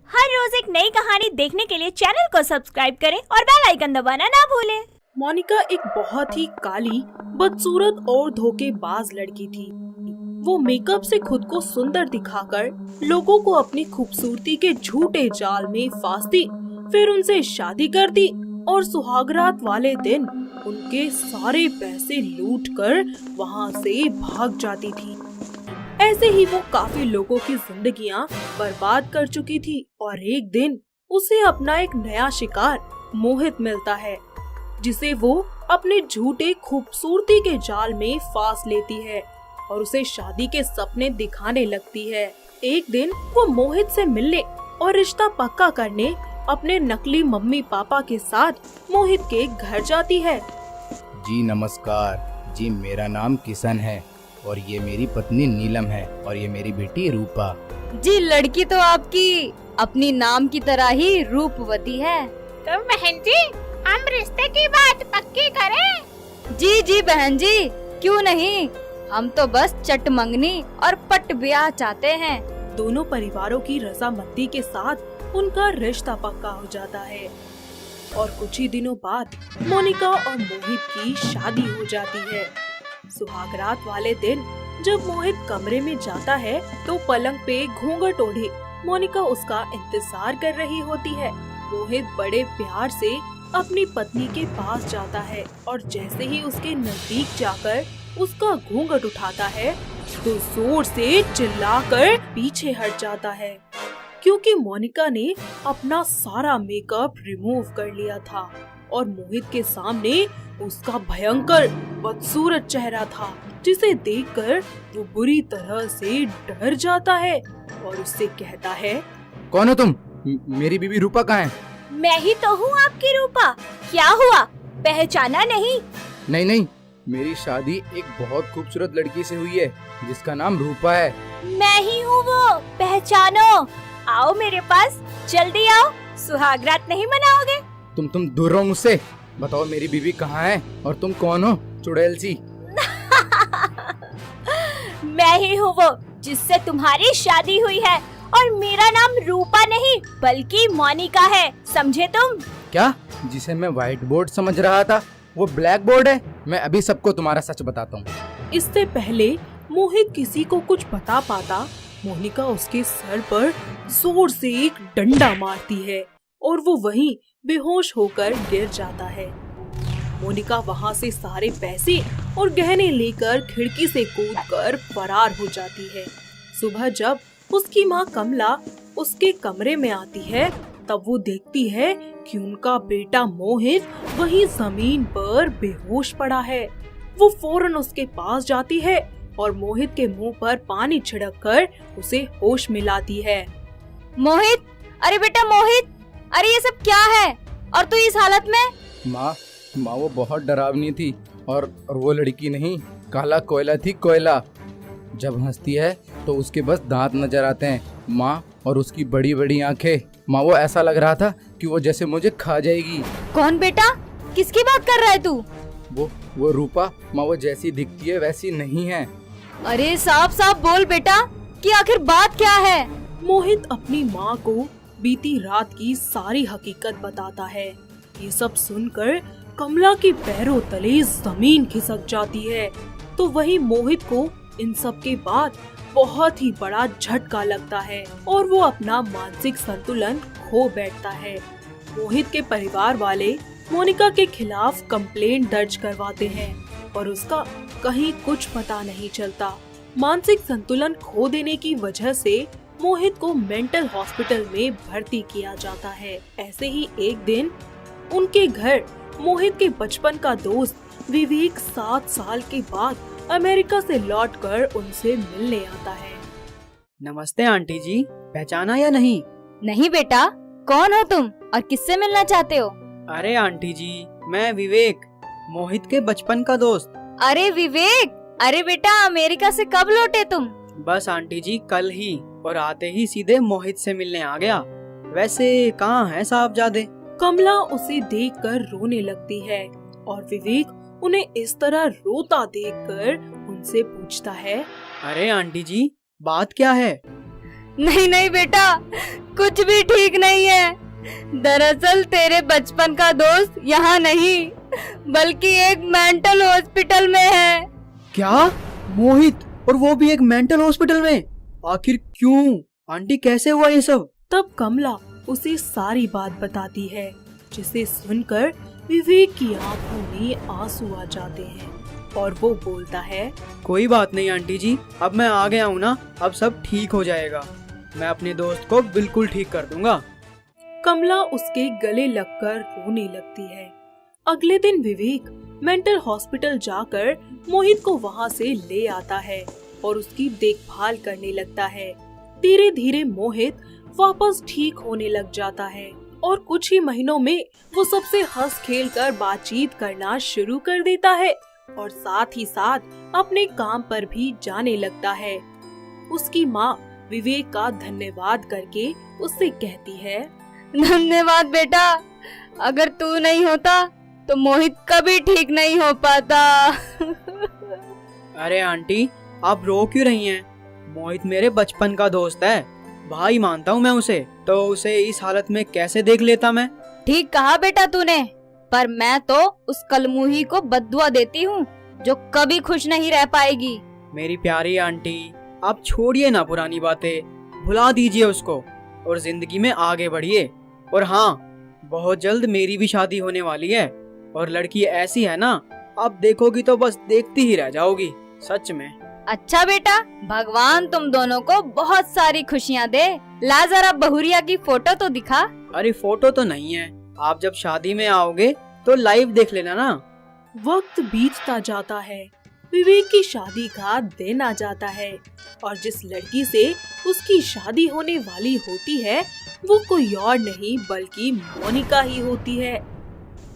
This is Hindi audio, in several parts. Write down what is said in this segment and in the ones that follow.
हर रोज एक नई कहानी देखने के लिए चैनल को सब्सक्राइब करें और बेल आइकन दबाना ना भूलें। मोनिका एक बहुत ही काली, बदसूरत और धोखेबाज लड़की थी। वो मेकअप से खुद को सुंदर दिखाकर लोगों को अपनी खूबसूरती के झूठे जाल में फांसती, फिर उनसे शादी करती और सुहागरात वाले दिन उनके सारे पैसे लूटकर वहाँ से भाग जाती थी। ऐसे ही वो काफी लोगों की जिंदगियां बर्बाद कर चुकी थी और एक दिन उसे अपना एक नया शिकार मोहित मिलता है, जिसे वो अपने झूठे खूबसूरती के जाल में फांस लेती है और उसे शादी के सपने दिखाने लगती है। एक दिन वो मोहित से मिलने और रिश्ता पक्का करने अपने नकली मम्मी पापा के साथ मोहित के घर जाती है। जी नमस्कार जी, मेरा नाम किशन है और ये मेरी पत्नी नीलम है और ये मेरी बेटी रूपा। जी लड़की तो आपकी अपनी नाम की तरह ही रूपवती है। तो बहन जी, हम रिश्ते की बात पक्की करें? जी बहन जी, क्यों नहीं, हम तो बस चट मंगनी और पट ब्याह चाहते हैं। दोनों परिवारों की रजामंदी के साथ उनका रिश्ता पक्का हो जाता है और कुछ ही दिनों बाद मोनिका और मोहित की शादी हो जाती है। सुहागरात वाले दिन जब मोहित कमरे में जाता है तो पलंग पे घूंघट ओढ़े मोनिका उसका इंतजार कर रही होती है। मोहित बड़े प्यार से अपनी पत्नी के पास जाता है और जैसे ही उसके नजदीक जाकर उसका घूंघट उठाता है तो जोर से चिल्लाकर पीछे हट जाता है, क्योंकि मोनिका ने अपना सारा मेकअप रिमूव कर लिया था और मोहित के सामने उसका भयंकर बदसूरत चेहरा था, जिसे देखकर वो बुरी तरह से डर जाता है और उससे कहता है, कौन हो तुम? मेरी बीवी रूपा कहाँ है? मैं ही तो हूँ आपकी रूपा। क्या हुआ, पहचाना नहीं? नहीं, मेरी शादी एक बहुत खूबसूरत लड़की से हुई है जिसका नाम रूपा है। मैं ही हूँ वो, पहचानो। आओ मेरे पास, जल्दी आओ। सुहागरात नहीं मनाओगे? तुम दूर रहो मुझसे। बताओ मेरी बीवी कहाँ है और तुम कौन हो, चुड़ैल सी? मैं ही हूँ वो जिससे तुम्हारी शादी हुई है और मेरा नाम रूपा नहीं बल्कि मोनिका है, समझे तुम? क्या? जिसे मैं व्हाइट बोर्ड समझ रहा था वो ब्लैक बोर्ड है। मैं अभी सबको तुम्हारा सच बताता हूँ। इससे पहले मोहित किसी को कुछ बता पाता, मोनिका उसके सर पर जोर से एक डंडा मारती है और वो वहीं बेहोश होकर गिर जाता है। मोनिका वहाँ से सारे पैसे और गहने लेकर खिड़की से कूदकर फरार हो जाती है। सुबह जब उसकी माँ कमला उसके कमरे में आती है तब वो देखती है कि उनका बेटा मोहित वहीं जमीन पर बेहोश पड़ा है। वो फौरन उसके पास जाती है और मोहित के मुंह पर पानी छिड़ककर उसे होश मिलाती है। मोहित, अरे बेटा मोहित, अरे ये सब क्या है और तू इस हालत में? माँ वो बहुत डरावनी थी और वो लड़की नहीं, काला कोयला थी, कोयला। जब हंसती है तो उसके बस दांत नजर आते हैं माँ, और उसकी बड़ी बड़ी आंखें। माँ वो ऐसा लग रहा था कि वो जैसे मुझे खा जाएगी। कौन बेटा, किसकी बात कर रहा है तू? वो रूपा। माँ वो जैसी दिखती है वैसी नहीं है। अरे साफ बोल बेटा कि आखिर बात क्या है? मोहित अपनी माँ को बीती रात की सारी हकीकत बताता है। ये सब सुनकर कमला के पैरों तले जमीन खिसक जाती है। तो वही मोहित को इन सब के बाद बहुत ही बड़ा झटका लगता है और वो अपना मानसिक संतुलन खो बैठता है। मोहित के परिवार वाले मोनिका के खिलाफ कंप्लेंट दर्ज करवाते हैं और उसका कहीं कुछ पता नहीं चलता। मानसिक संतुलन खो देने की वजह से मोहित को मेंटल हॉस्पिटल में भर्ती किया जाता है। ऐसे ही एक दिन उनके घर मोहित के बचपन का दोस्त विवेक 7 साल के बाद अमेरिका से लौटकर उनसे मिलने आता है। नमस्ते आंटी जी, पहचाना या नहीं? नहीं बेटा, कौन हो तुम और किससे मिलना चाहते हो? अरे आंटी जी, मैं विवेक, मोहित के बचपन का दोस्त। अरे विवेक, अरे बेटा अमेरिका से कब लौटे तुम? बस आंटी जी कल ही, और आते ही सीधे मोहित से मिलने आ गया। वैसे कहाँ है साहबजादे? कमला उसे देखकर रोने लगती है और विवेक उन्हें इस तरह रोता देखकर उनसे पूछता है, अरे आंटी जी, बात क्या है? नहीं नहीं बेटा, कुछ भी ठीक नहीं है। दरअसल तेरे बचपन का दोस्त यहाँ नहीं, बल्कि एक मेंटल हॉस्पिटल में है। क्या? मोहित, और वो भी एक मेंटल हॉस्पिटल में? आखिर क्यों? आंटी कैसे हुआ ये सब? तब कमला उसे सारी बात बताती है, जिसे सुनकर विवेक की आंखों में आंसू आ जाते हैं और वो बोलता है, कोई बात नहीं आंटी जी, अब मैं आ गया हूँ ना, अब सब ठीक हो जाएगा। मैं अपने दोस्त को बिल्कुल ठीक कर दूंगा। कमला उसके गले लगकर रोने लगती है। अगले दिन विवेक मेंटल हॉस्पिटल जाकर मोहित को वहां से ले आता है और उसकी देखभाल करने लगता है। धीरे धीरे मोहित वापस ठीक होने लग जाता है और कुछ ही महीनों में वो सबसे हंस खेल कर बातचीत करना शुरू कर देता है और साथ ही साथ अपने काम पर भी जाने लगता है। उसकी माँ विवेक का धन्यवाद करके उससे कहती है, धन्यवाद बेटा, अगर तू नहीं होता तो मोहित कभी ठीक नहीं हो पाता। अरे आंटी, आप रो क्यों रही हैं? मोहित मेरे बचपन का दोस्त है, भाई मानता हूँ मैं उसे, तो उसे इस हालत में कैसे देख लेता मैं? ठीक कहा बेटा तूने, पर मैं तो उस कलमुही को बद्दुआ देती हूँ जो कभी खुश नहीं रह पाएगी। मेरी प्यारी आंटी, आप छोड़िए ना पुरानी बातें, भुला दीजिए उसको और जिंदगी में आगे बढ़िए। और हाँ, बहुत जल्द मेरी भी शादी होने वाली है और लड़की ऐसी है ना, आप देखोगी तो बस देखती ही रह जाओगी, सच में। अच्छा बेटा, भगवान तुम दोनों को बहुत सारी खुशियाँ दे। ला जरा बहुरिया की फोटो तो दिखा। अरे फोटो तो नहीं है, आप जब शादी में आओगे तो लाइव देख लेना ना। वक्त बीतता जाता है, विवेक की शादी का दिन आ जाता है और जिस लड़की से उसकी शादी होने वाली होती है वो कोई और नहीं बल्कि मोनिका ही होती है।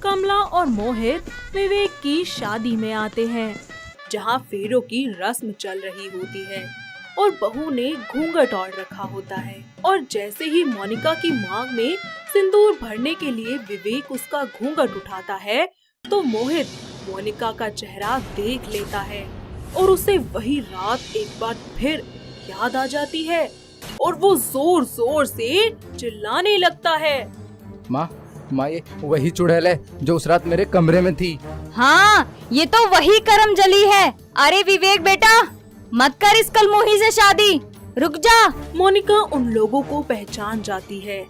कमला और मोहित विवेक की शादी में आते हैं, जहां फेरों की रस्म चल रही होती है और बहू ने घूंघट ओढ़ रखा होता है। और जैसे ही मोनिका की मांग में सिंदूर भरने के लिए विवेक उसका घूंघट उठाता है तो मोहित मोनिका का चेहरा देख लेता है और उसे वही रात एक बार फिर याद आ जाती है और वो जोर जोर से चिल्लाने लगता है, माँ, ये वही चुड़ैल है जो उस रात मेरे कमरे में थी। हाँ, ये तो वही करम जली है। अरे विवेक बेटा, मत कर इस कलमुही से शादी, रुक जा। मोनिका उन लोगों को पहचान जाती है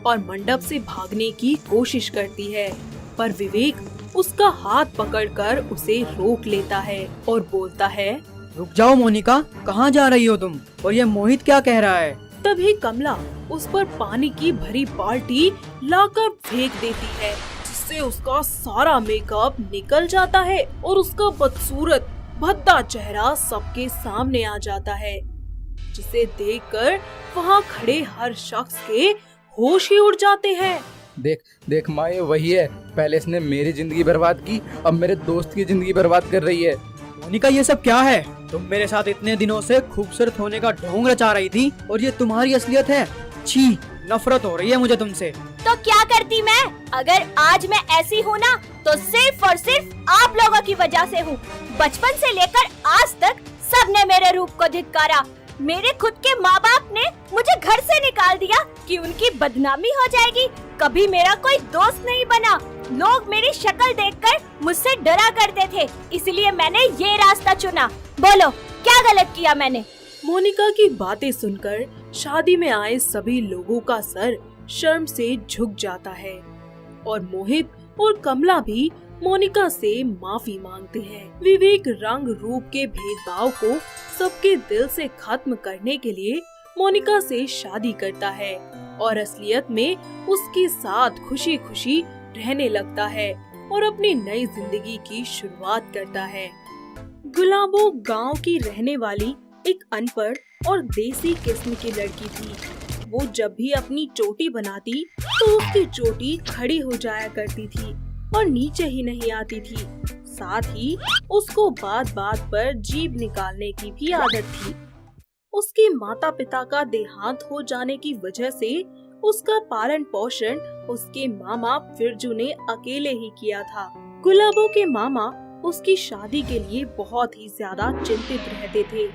और मंडप से भागने की कोशिश करती है, पर विवेक उसका हाथ पकड़कर उसे रोक लेता है और बोलता है, रुक जाओ मोनिका, कहाँ जा रही हो तुम? और ये मोहित क्या कह रहा है? तभी कमला उस पर पानी की भरी बाल्टी लाकर फेंक देती है, जिससे उसका सारा मेकअप निकल जाता है और उसका बदसूरत भद्दा चेहरा सबके सामने आ जाता है, जिसे देखकर वहाँ खड़े हर शख्स के होश ही उड़ जाते हैं। देख माँ, ये वही है, पहले इसने मेरी जिंदगी बर्बाद की, अब मेरे दोस्त की जिंदगी बर्बाद कर रही है। मोनिका, ये सब क्या है? तुम मेरे साथ इतने दिनों से खूबसूरत होने का ढोंग रचा रही थी और ये तुम्हारी असलियत है। छी, नफरत हो रही है मुझे तुमसे। तो क्या करती मैं? अगर आज मैं ऐसी हूँ ना तो सिर्फ और सिर्फ आप लोगों की वजह से हूँ। बचपन से लेकर आज तक सबने मेरे रूप को धिक्कारा। मेरे खुद के माँ बाप ने मुझे घर से निकाल दिया कि उनकी बदनामी हो जाएगी। कभी मेरा कोई दोस्त नहीं बना। लोग मेरी शक्ल देखकर मुझसे डरा करते थे, इसलिए मैंने ये रास्ता चुना। बोलो, क्या गलत किया मैंने? मोनिका की बातें सुनकर शादी में आए सभी लोगों का सर शर्म से झुक जाता है और मोहित और कमला भी मोनिका से माफी मांगते हैं। विवेक रंग रूप के भेदभाव को सबके दिल से खत्म करने के लिए मोनिका से शादी करता है और असलियत में उसके साथ खुशी खुशी रहने लगता है और अपनी नई जिंदगी की शुरुआत करता है। गुलाबो गांव की रहने वाली एक अनपढ़ और देसी किस्म की लड़की थी। वो जब भी अपनी चोटी बनाती तो उसकी चोटी खड़ी हो जाया करती थी और नीचे ही नहीं आती थी। साथ ही उसको बात बात पर जीभ निकालने की भी आदत थी। उसके माता पिता का देहांत हो जाने की वजह से उसका पालन पोषण उसके मामा फिरजू ने अकेले ही किया था। गुलाबो के मामा उसकी शादी के लिए बहुत ही ज्यादा चिंतित रहते थे।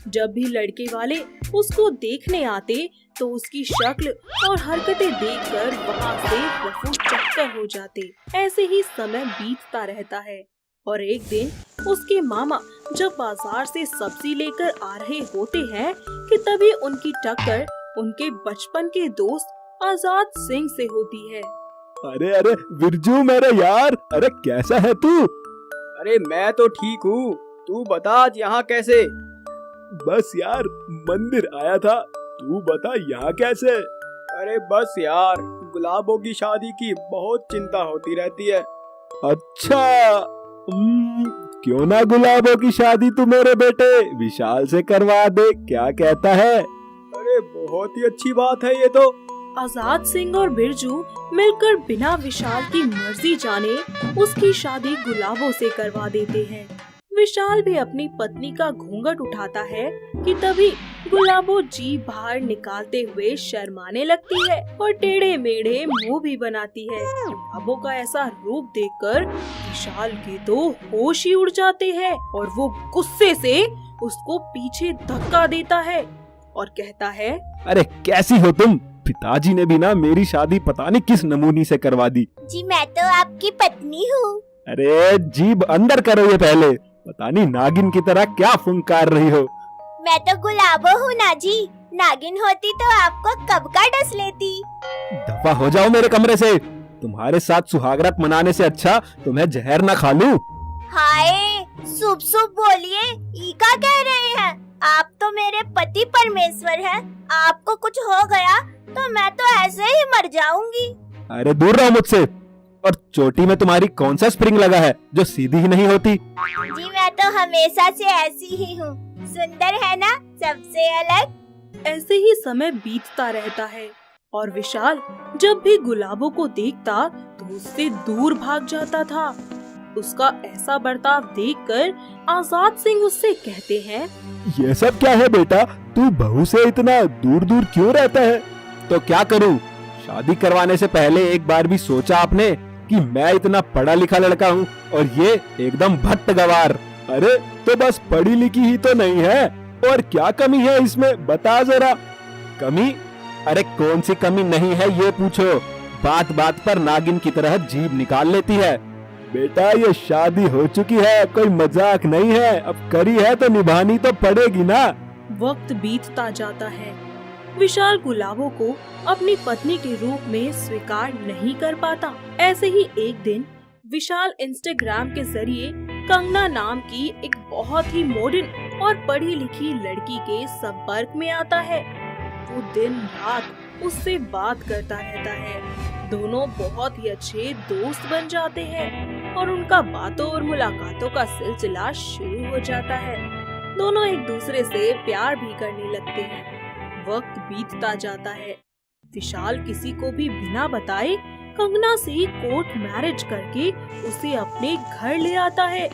जब भी लड़के वाले उसको देखने आते तो उसकी शक्ल और हरकतें देखकर वहाँ से रफू चक्कर हो जाते। ऐसे ही समय बीतता रहता है और एक दिन उसके मामा जब बाजार से सब्जी लेकर आ रहे होते हैं कि तभी उनकी टक्कर उनके बचपन के दोस्त आजाद सिंह से होती है। अरे अरे बिरजू मेरे यार, अरे कैसा है तू? अरे मैं तो ठीक हूँ, तू बता आज यहाँ कैसे? बस यार मंदिर आया था, तू बता यहाँ कैसे? अरे बस यार, गुलाबों की शादी की बहुत चिंता होती रहती है। अच्छा, क्यों ना गुलाबों की शादी तू मेरे बेटे विशाल से करवा दे, क्या कहता है? अरे बहुत ही अच्छी बात है ये तो। आजाद सिंह और बिरजू मिलकर बिना विशाल की मर्जी जाने उसकी शादी गुलाबों से करवा देते हैं। विशाल भी अपनी पत्नी का घूंघट उठाता है कि तभी गुलाबो जी बाहर निकालते हुए शर्माने लगती है और टेढ़े मेढ़े मुंह भी बनाती है। गुलाबो का ऐसा रूप देखकर विशाल के तो होश ही उड़ जाते हैं और वो गुस्से से उसको पीछे धक्का देता है और कहता है, अरे कैसी हो तुम? पिताजी ने भी ना मेरी शादी पता नहीं किस नमूनी से करवा दी। जी मैं तो आपकी पत्नी हूँ। अरे जीभ अंदर करो ये पहले, पता नहीं नागिन की तरह क्या फुंकार रही हो। मैं तो गुलाबो हूँ ना जी, नागिन होती तो आपको कब का डस लेती। दफा हो जाओ मेरे कमरे से, तुम्हारे साथ सुहागरात मनाने से अच्छा तो मैं जहर ना खा लूं। हाय शुभ शुभ बोलिए, ई का कह रहे हैं? आप तो मेरे पति परमेश्वर हैं, आपको कुछ हो गया तो मैं तो ऐसे ही मर जाऊंगी। अरे दूर रहो मुझसे। और चोटी में तुम्हारी कौन सा स्प्रिंग लगा है जो सीधी ही नहीं होती? जी मैं तो हमेशा से ऐसी ही हूँ, सुंदर है ना, सबसे अलग। ऐसे ही समय बीतता रहता है और विशाल जब भी गुलाबों को देखता तो उससे दूर भाग जाता था। उसका ऐसा बर्ताव देखकर आजाद सिंह उससे कहते हैं, ये सब क्या है बेटा, तू बहू से इतना दूर दूर क्यों रहता है? तो क्या करूं, शादी करवाने से पहले एक बार भी सोचा आपने कि मैं इतना पढ़ा लिखा लड़का हूं और ये एकदम भट्ट गवार? अरे तो बस पढ़ी लिखी ही तो नहीं है, और क्या कमी है इसमें बता जरा। कमी? अरे कौन सी कमी नहीं है ये पूछो, बात बात पर नागिन की तरह जीभ निकाल लेती है। बेटा ये शादी हो चुकी है, कोई मजाक नहीं है, अब करी है तो निभानी तो पड़ेगी ना। वक्त बीतता जाता है। विशाल गुलाबों को अपनी पत्नी के रूप में स्वीकार नहीं कर पाता। ऐसे ही एक दिन विशाल इंस्टाग्राम के जरिए कंगना नाम की एक बहुत ही मॉडर्न और पढ़ी लिखी लड़की के संपर्क में आता है। वो दिन रात उससे बात करता रहता है। दोनों बहुत ही अच्छे दोस्त बन जाते हैं और उनका बातों और मुलाकातों का सिलसिला शुरू हो जाता है। दोनों एक दूसरे से प्यार भी करने लगते हैं। वक्त बीतता जाता है। विशाल किसी को भी बिना बताए कंगना से कोर्ट मैरिज करके उसे अपने घर ले आता है,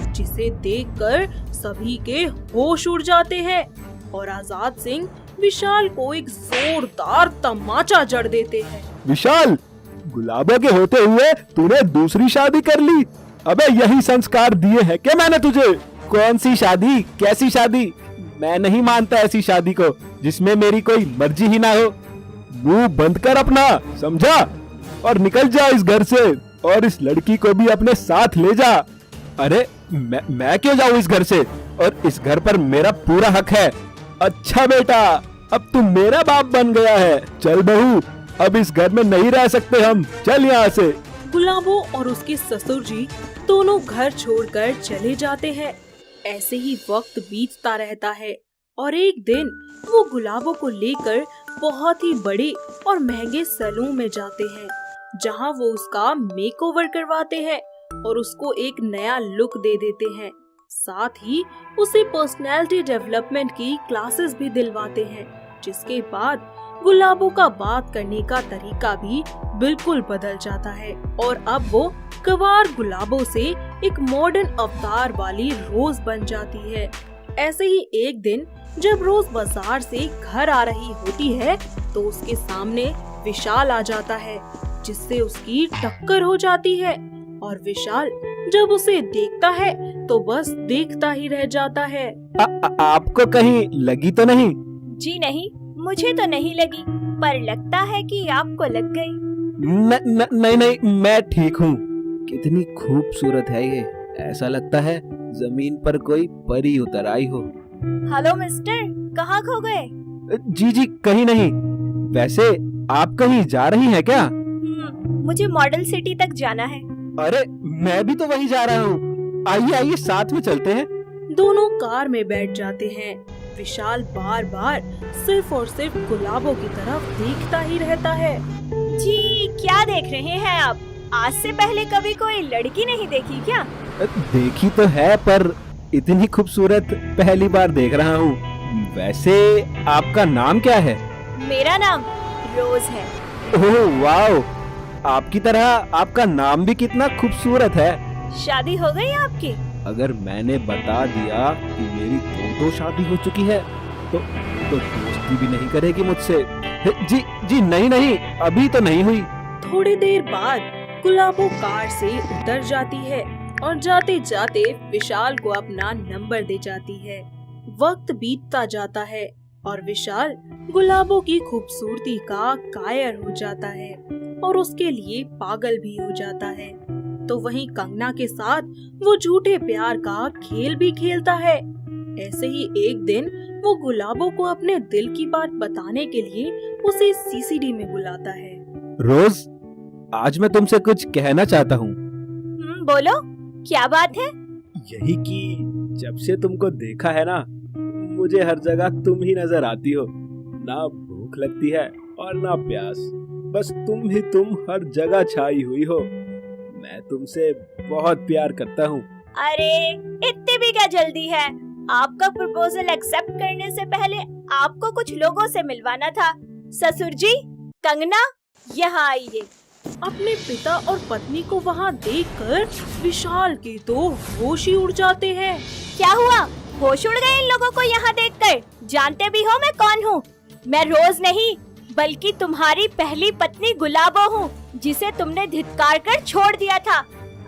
जिसे देखकर सभी के होश उड़ जाते हैं और आजाद सिंह विशाल को एक जोरदार तमाचा जड़ देते हैं। विशाल, गुलाबों के होते हुए तूने दूसरी शादी कर ली? अबे यही संस्कार दिए हैं क्या मैंने तुझे? कौन सी शादी, कैसी शादी? मैं नहीं मानता ऐसी शादी को जिसमें मेरी कोई मर्जी ही ना हो। मुंह बंद कर अपना, समझा? और निकल जा इस घर से और इस लड़की को भी अपने साथ ले जा। अरे मैं क्यों जाऊं इस घर से, और इस घर पर मेरा पूरा हक है। अच्छा बेटा, अब तू मेरा बाप बन गया है। चल बहू, अब इस घर में नहीं रह सकते हम, चल यहाँ से। गुलाबो और उसके ससुर जी दोनों घर छोड़कर चले जाते हैं। ऐसे ही वक्त बीतता रहता है और एक दिन वो गुलाबो को लेकर बहुत ही बड़े और महंगे सैलून में जाते हैं, जहां वो उसका मेकओवर करवाते हैं और उसको एक नया लुक दे देते हैं। साथ ही उसे पर्सनैलिटी डेवलपमेंट की क्लासेस भी दिलवाते हैं, जिसके बाद गुलाबो का बात करने का तरीका भी बिल्कुल बदल जाता है और अब वो गवार गुलाबो से एक मॉडर्न अवतार वाली रोज बन जाती है। ऐसे ही एक दिन जब रोज बाजार से घर आ रही होती है तो उसके सामने विशाल आ जाता है, जिससे उसकी टक्कर हो जाती है और विशाल जब उसे देखता है तो बस देखता ही रह जाता है। आपको कहीं लगी तो नहीं? जी नहीं, मुझे तो नहीं लगी, पर लगता है कि आपको लग गई। नहीं नहीं, मैं ठीक हूँ। कितनी खूबसूरत है ये, ऐसा लगता है जमीन पर कोई परी उतर आई हो। हेलो मिस्टर, कहाँ खो गए? जी कहीं नहीं। वैसे आप कहीं जा रही हैं क्या? मुझे मॉडल सिटी तक जाना है। अरे मैं भी तो वहीं जा रहा हूँ। आइए आइए साथ में चलते हैं। दोनों कार में बैठ जाते हैं। विशाल बार बार सिर्फ और सिर्फ गुलाबों की तरफ देखता ही रहता है। जी क्या देख रहे हैं आप? आज से पहले कभी कोई लड़की नहीं देखी क्या? देखी तो है, पर इतनी खूबसूरत पहली बार देख रहा हूँ। वैसे आपका नाम क्या है? मेरा नाम रोज है। ओह वाओ, आपकी तरह आपका नाम भी कितना खूबसूरत है। शादी हो गई आपकी? अगर मैंने बता दिया कि मेरी दो शादी हो चुकी है तो दोस्ती भी नहीं करेगी मुझसे। जी नहीं, अभी तो नहीं हुई। थोड़ी देर बाद गुलाबो कार से उतर जाती है और जाते जाते विशाल को अपना नंबर दे जाती है। वक्त बीतता जाता है और विशाल गुलाबो की खूबसूरती का कायर हो जाता है और उसके लिए पागल भी हो जाता है। तो वहीं कंगना के साथ वो झूठे प्यार का खेल भी खेलता है। ऐसे ही एक दिन वो गुलाबो को अपने दिल की बात बताने के लिए उसे सीसीडी में बुलाता है। रोज, आज मैं तुमसे कुछ कहना चाहता हूँ। बोलो, क्या बात है? यही कि जब से तुमको देखा है ना, मुझे हर जगह तुम ही नजर आती हो। ना भूख लगती है और ना प्यास, बस तुम ही तुम हर जगह छाई हुई हो। मैं तुमसे बहुत प्यार करता हूँ। अरे इतनी भी क्या जल्दी है? आपका प्रपोजल एक्सेप्ट करने से पहले आपको कुछ लोगों से मिलवाना था। ससुर जी, कंगना यहाँ आइए। अपने पिता और पत्नी को वहाँ देखकर विशाल के तो होश ही उड़ जाते हैं। क्या हुआ? होश उड़ गए इन लोगों को यहाँ देखकर? जानते भी हो मैं कौन हूँ? मैं रोज नहीं बल्कि तुम्हारी पहली पत्नी गुलाबो हूँ, जिसे तुमने धिक्कार कर छोड़ दिया था।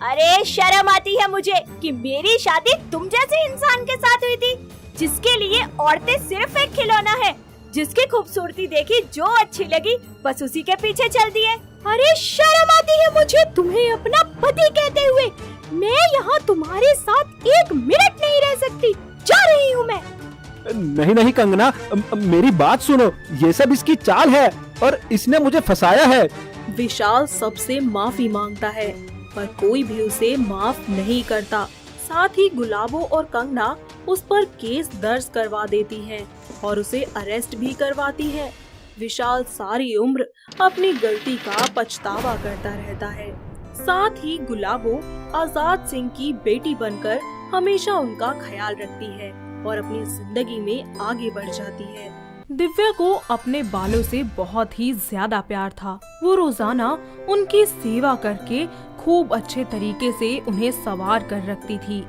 अरे शर्म आती है मुझे कि मेरी शादी तुम जैसे इंसान के साथ हुई थी, जिसके लिए औरतें सिर्फ एक खिलौना है, जिसकी खूबसूरती देखी जो अच्छी लगी बस उसी के पीछे चल दिए। अरे शर्म आती है मुझे तुम्हें अपना पति कहते हुए। मैं यहाँ तुम्हारे साथ एक मिनट नहीं रह सकती, जा रही हूँ मैं। नहीं कंगना, मेरी बात सुनो। ये सब इसकी चाल है और इसने मुझे फंसाया है। विशाल सबसे माफी मांगता है पर कोई भी उसे माफ नहीं करता। साथ ही गुलाबो और कंगना उस पर केस दर्ज करवा देती हैं और उसे अरेस्ट भी करवाती है। विशाल सारी उम्र अपनी गलती का पछतावा करता रहता है। साथ ही गुलाबो आजाद सिंह की बेटी बनकर हमेशा उनका ख्याल रखती है और अपनी जिंदगी में आगे बढ़ जाती है। दिव्या को अपने बालों से बहुत ही ज्यादा प्यार था। वो रोजाना उनकी सेवा करके खूब अच्छे तरीके से उन्हें संवार कर रखती थी।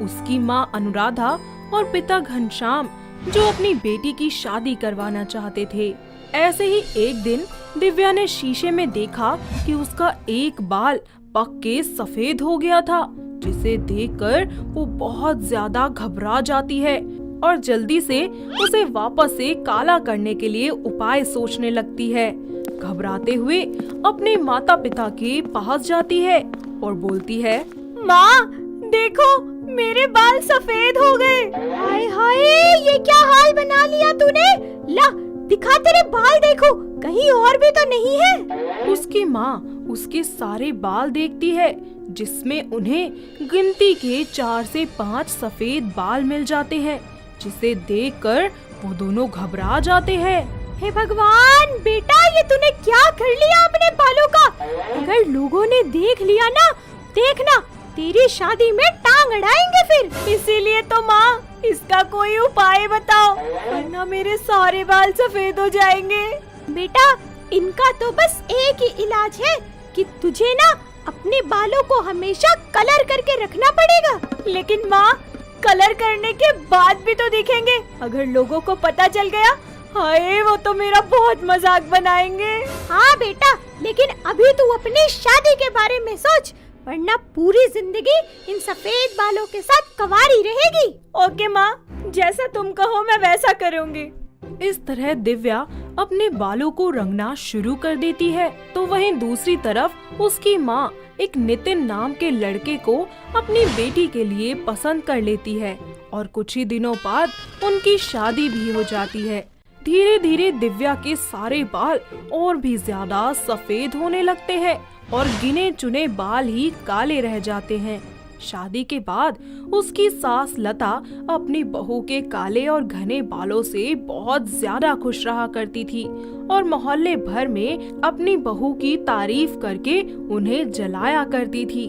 उसकी माँ अनुराधा और पिता घनश्याम जो अपनी बेटी की शादी करवाना चाहते थे। ऐसे ही एक दिन दिव्या ने शीशे में देखा कि उसका एक बाल पक के सफेद हो गया था, जिसे देखकर वो बहुत ज्यादा घबरा जाती है और जल्दी से उसे वापस से काला करने के लिए उपाय सोचने लगती है। घबराते हुए अपने माता पिता के पास जाती है और बोलती है, माँ देखो मेरे बाल सफेद हो गए। हाय हाय, ये क्या हाल बना लिया तूने? ला दिखा तेरे बाल, देखो कहीं और भी तो नहीं है। उसकी माँ उसके सारे बाल देखती है जिसमें उन्हें गिनती के 4 से 5 सफेद बाल मिल जाते हैं, जिसे देखकर वो दोनों घबरा जाते हैं। हे भगवान, बेटा ये तूने क्या कर लिया अपने बालों का? अगर लोगों ने देख लिया ना, देखना तेरी शादी में टांग अड़ाएंगे फिर। इसीलिए तो माँ इसका कोई उपाय बताओ, वरना मेरे सारे बाल सफेद हो जाएंगे। बेटा इनका तो बस एक ही इलाज है कि तुझे ना अपने बालों को हमेशा कलर करके रखना पड़ेगा। लेकिन माँ कलर करने के बाद भी तो दिखेंगे, अगर लोगों को पता चल गया, हाय वो तो मेरा बहुत मजाक बनाएंगे। हाँ बेटा, लेकिन अभी तू अपनी शादी के बारे में सोच, वरना पूरी जिंदगी इन सफेद बालों के साथ कवारी रहेगी। ओके माँ, जैसा तुम कहो मैं वैसा करूँगी। इस तरह दिव्या अपने बालों को रंगना शुरू कर देती है। तो वहीं दूसरी तरफ उसकी माँ एक नितिन नाम के लड़के को अपनी बेटी के लिए पसंद कर लेती है और कुछ ही दिनों बाद उनकी शादी भी हो जाती है। धीरे धीरे दिव्या के सारे बाल और भी ज्यादा सफेद होने लगते हैं और गिने चुने बाल ही काले रह जाते हैं। शादी के बाद उसकी सास लता अपनी बहू के काले और घने बालों से बहुत ज्यादा खुश रहा करती थी और मोहल्ले भर में अपनी बहू की तारीफ करके उन्हें जलाया करती थी।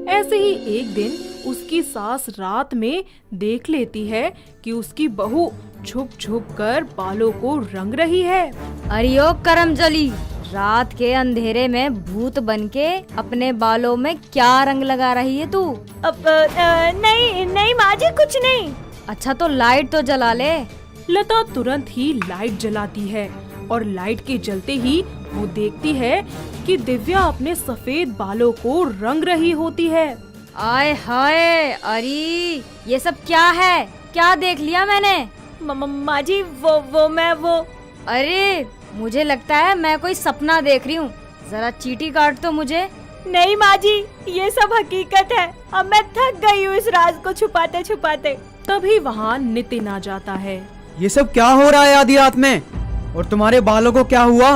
ऐसे ही एक दिन उसकी सास रात में देख लेती है कि उसकी बहू छुप छुप कर बालों को रंग रही है। अरे ओ करमजली, रात के अंधेरे में भूत बनके अपने बालों में क्या रंग लगा रही है तू? अब नहीं नहीं माँ जी, कुछ नहीं। अच्छा तो लाइट तो जला ले। लता तुरंत ही लाइट जलाती है और लाइट के जलते ही वो देखती है कि दिव्या अपने सफेद बालों को रंग रही होती है। आय हाय, अरे ये सब क्या है? क्या देख लिया मैंने? माँ जी वो अरे मुझे लगता है मैं कोई सपना देख रही हूँ। जरा चींटी काट तो मुझे। नहीं माँ जी, ये सब हकीकत है। अब मैं थक गई हूँ इस राज को छुपाते छुपाते। तभी वहाँ नितिन आ जाता है। ये सब क्या हो रहा है आधी रात में? और तुम्हारे बालों को क्या हुआ?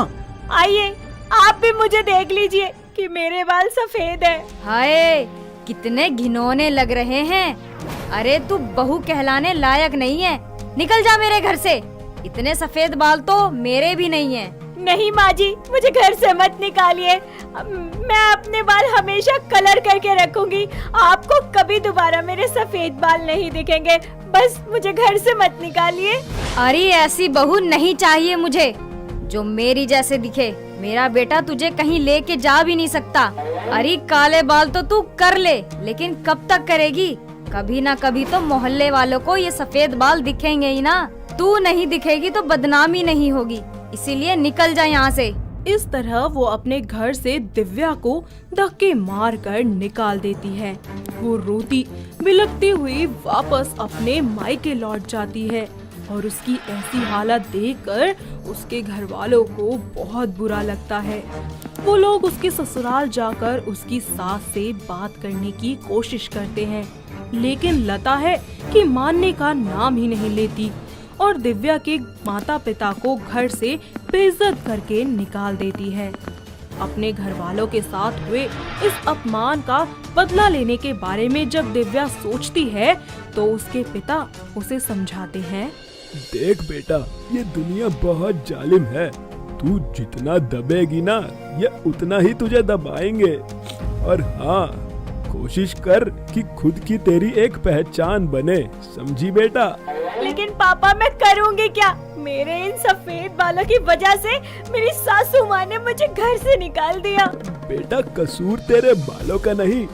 आइए आप भी मुझे देख लीजिए कि मेरे बाल सफेद है। हाय, कितने घिनौने लग रहे हैं। अरे तू बहू कहलाने लायक नहीं है, निकल जा मेरे घर से। इतने सफेद बाल तो मेरे भी नहीं हैं। नहीं माँ जी, मुझे घर से मत निकालिए। मैं अपने बाल हमेशा कलर करके रखूंगी। आपको कभी दोबारा मेरे सफेद बाल नहीं दिखेंगे। बस मुझे घर से मत निकालिए। अरे ऐसी बहू नहीं चाहिए मुझे जो मेरी जैसे दिखे। मेरा बेटा तुझे कहीं लेके जा भी नहीं सकता। अरे काले बाल तो तू कर ले, लेकिन कब तक करेगी? कभी ना कभी तो मोहल्ले वालों को ये सफेद बाल दिखेंगे ही ना। तू नहीं दिखेगी तो बदनामी नहीं होगी, इसीलिए निकल जा यहाँ से। इस तरह वो अपने घर से दिव्या को धक्के मार कर निकाल देती है। वो रोती बिलखती हुई वापस अपने मायके लौट जाती है और उसकी ऐसी हालत देखकर उसके घर वालों को बहुत बुरा लगता है। वो लोग उसके ससुराल जाकर उसकी सास से बात करने की कोशिश करते हैं, लेकिन लता है कि मानने का नाम ही नहीं लेती और दिव्या के माता पिता को घर से बेइज्जत करके निकाल देती है। अपने घर वालों के साथ हुए इस अपमान का बदला लेने के बारे में जब दिव्या सोचती है तो उसके पिता उसे समझाते हैं। देख बेटा, ये दुनिया बहुत जालिम है। तू जितना दबेगी ना, ये उतना ही तुझे दबाएंगे। और हाँ, कोशिश कर कि खुद की तेरी एक पहचान बने, समझी बेटा? लेकिन पापा मैं करूँगी क्या? मेरे इन सफेद बालों की वजह से मेरी सासू माँ ने मुझे घर से निकाल दिया। बेटा, कसूर तेरे बालों का नहीं,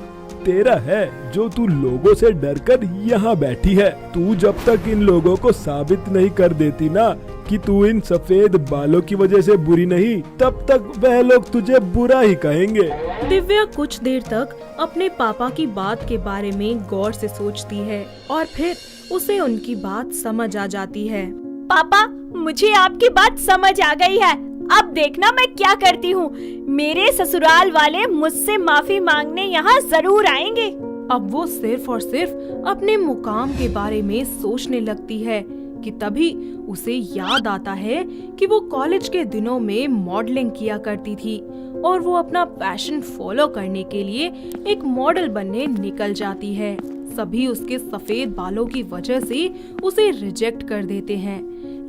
तेरा है जो तू लोगों से डरकर यहाँ बैठी है। तू जब तक इन लोगों को साबित नहीं कर देती ना कि तू इन सफेद बालों की वजह से बुरी नहीं, तब तक वह लोग तुझे बुरा ही कहेंगे। दिव्या कुछ देर तक अपने पापा की बात के बारे में गौर से सोचती है और फिर उसे उनकी बात समझ आ जाती है। पापा, मुझे आपकी बात समझ आ गई है। अब देखना मैं क्या करती हूँ। मेरे ससुराल वाले मुझसे माफी मांगने यहाँ जरूर आएंगे। अब वो सिर्फ और सिर्फ अपने मुकाम के बारे में सोचने लगती है कि तभी उसे याद आता है कि वो कॉलेज के दिनों में मॉडलिंग किया करती थी और वो अपना पैशन फॉलो करने के लिए एक मॉडल बनने निकल जाती है। सभी उसके सफेद बालों की वजह से उसे रिजेक्ट कर देते हैं,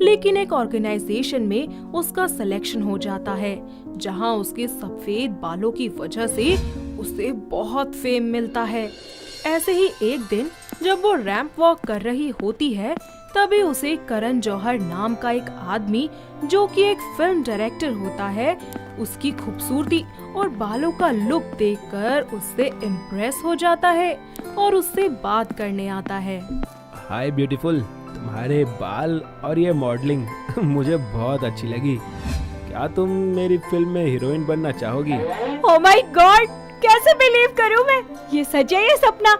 लेकिन एक ऑर्गेनाइजेशन में उसका सिलेक्शन हो जाता है जहां उसके सफेद बालों की वजह से उसे बहुत फेम मिलता है। ऐसे ही एक दिन जब वो रैंप वॉक कर रही होती है, तभी उसे करण जौहर नाम का एक आदमी, जो कि एक फिल्म डायरेक्टर होता है, उसकी खूबसूरती और बालों का लुक देखकर उससे इम्प्रेस हो जाता है और उससे बात करने आता है। हाय ब्यूटीफुल, तुम्हारे बाल और ये मॉडलिंग मुझे बहुत अच्छी लगी। क्या तुम मेरी फिल्म में हीरोइन बनना चाहोगी? ओह माय गॉड, कैसे बिलीव करूं मैं? ये सच है ये सपना?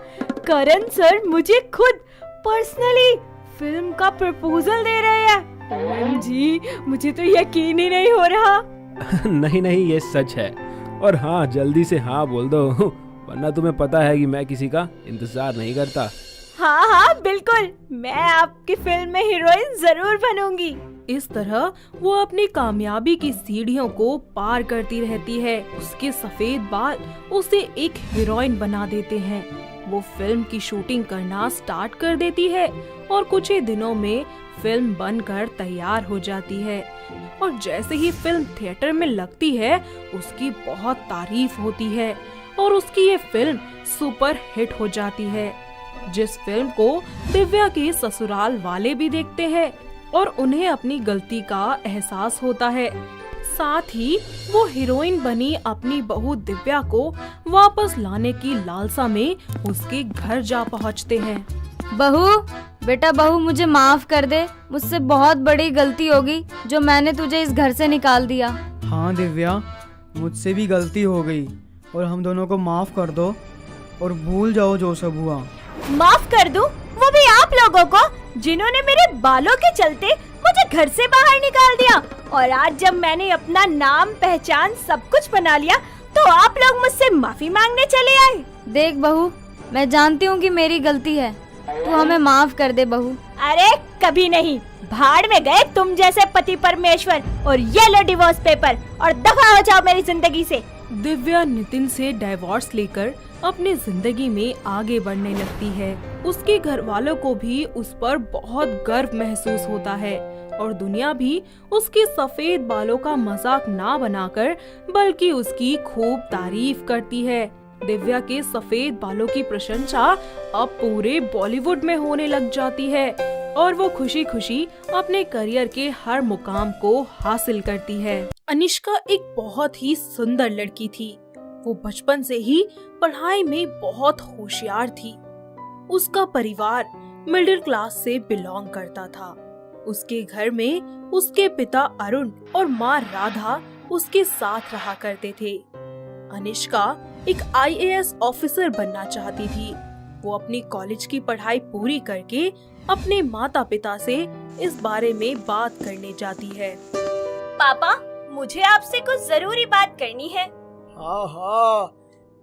करण सर मुझे खुद पर्सनली फिल्म का प्रपोजल दे रहे हैं। जी, मुझे तो यकीन ही नहीं हो रहा। नहीं नहीं, ये सच है। और हाँ, जल्दी से हाँ बोल दो, वरना तुम्हें पता है कि मैं किसी का इंतजार नहीं करता। हाँ हाँ बिल्कुल, मैं आपकी फिल्म में हीरोइन जरूर बनूंगी। इस तरह वो अपनी कामयाबी की सीढ़ियों को पार करती रहती है। उसके सफेद बाल उसे एक हीरोइन बना देते हैं। वो फिल्म की शूटिंग करना स्टार्ट कर देती है और कुछ ही दिनों में फिल्म बनकर तैयार हो जाती है। और जैसे ही फिल्म थिएटर में लगती है, उसकी बहुत तारीफ होती है और उसकी ये फिल्म सुपर हिट हो जाती है, जिस फिल्म को दिव्या के ससुराल वाले भी देखते हैं और उन्हें अपनी गलती का एहसास होता है। साथ ही वो हीरोइन बनी अपनी बहू दिव्या को वापस लाने की लालसा में उसके घर जा पहुंचते हैं। बहू, बेटा बहू, मुझे माफ कर दे। मुझसे बहुत बड़ी गलती होगी जो मैंने तुझे इस घर से निकाल दिया। हाँ दिव्या, मुझसे भी गलती हो गई और हम दोनों को माफ कर दो और भूल जाओ जो सब हुआ। माफ कर दूं? वो भी आप लोगों को, जिन्होंने मेरे बालों के चलते मुझे घर से बाहर निकाल दिया। और आज जब मैंने अपना नाम पहचान सब कुछ बना लिया, तो आप लोग मुझसे माफी मांगने चले आए। देख बहू, मैं जानती हूँ कि मेरी गलती है, तू हमें माफ कर दे बहू। अरे कभी नहीं, भाड़ में गए तुम जैसे पति परमेश्वर और ये लो डिवोर्स पेपर और दफा हो जाओ मेरी जिंदगी से। दिव्या नितिन से डाइवोर्स लेकर अपनी जिंदगी में आगे बढ़ने लगती है। उसके घर वालों को भी उस पर बहुत गर्व महसूस होता है और दुनिया भी उसके सफेद बालों का मजाक ना बनाकर बल्कि उसकी खूब तारीफ करती है। दिव्या के सफेद बालों की प्रशंसा अब पूरे बॉलीवुड में होने लग जाती है और वो खुशी खुशी अपने करियर के हर मुकाम को हासिल करती है। अनिष्का एक बहुत ही सुंदर लड़की थी। वो बचपन से ही पढ़ाई में बहुत होशियार थी। उसका परिवार मिडिल क्लास से बिलोंग करता था। उसके घर में उसके पिता अरुण और माँ राधा उसके साथ रहा करते थे। अनिष्का एक IAS ऑफिसर बनना चाहती थी। वो अपनी कॉलेज की पढ़ाई पूरी करके अपने माता पिता से इस बारे में बात करने जाती है। पापा, मुझे आपसे कुछ जरूरी बात करनी है। हाँ हाँ,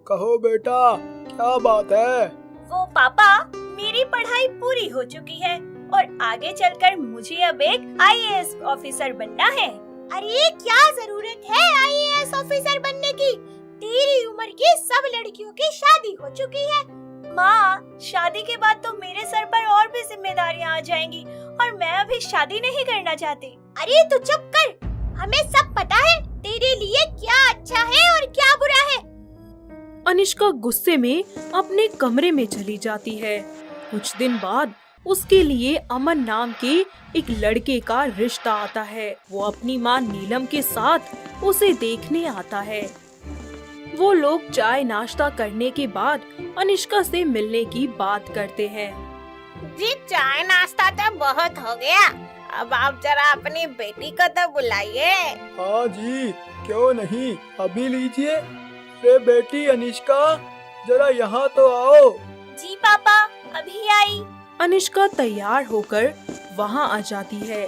कहो बेटा, क्या बात है? वो पापा, मेरी पढ़ाई पूरी हो चुकी है और आगे चलकर मुझे अब एक IAS ऑफिसर बनना है। अरे क्या जरूरत है IAS ऑफिसर बनने की? तेरी उम्र की सब लड़कियों की शादी हो चुकी है। माँ, शादी के बाद तो मेरे सर पर और भी जिम्मेदारियाँ आ जाएंगी और मैं अभी शादी नहीं करना चाहती। अरे तू चुप कर, हमें सब पता है तेरे लिए क्या अच्छा है और क्या बुरा है। अनिष्का गुस्से में अपने कमरे में चली जाती है। कुछ दिन बाद उसके लिए अमन नाम के एक लड़के का रिश्ता आता है। वो अपनी माँ नीलम के साथ उसे देखने आता है। वो लोग चाय नाश्ता करने के बाद अनिष्का से मिलने की बात करते हैं। जी, चाय नाश्ता तो बहुत हो गया, अब आप जरा अपनी बेटी को तो बुलाइए। हाँ जी, क्यों नहीं, अभी लीजिए। रे बेटी अनिष्का, जरा यहाँ तो आओ। जी पापा, अभी आई। अनिष्का तैयार होकर वहाँ आ जाती है।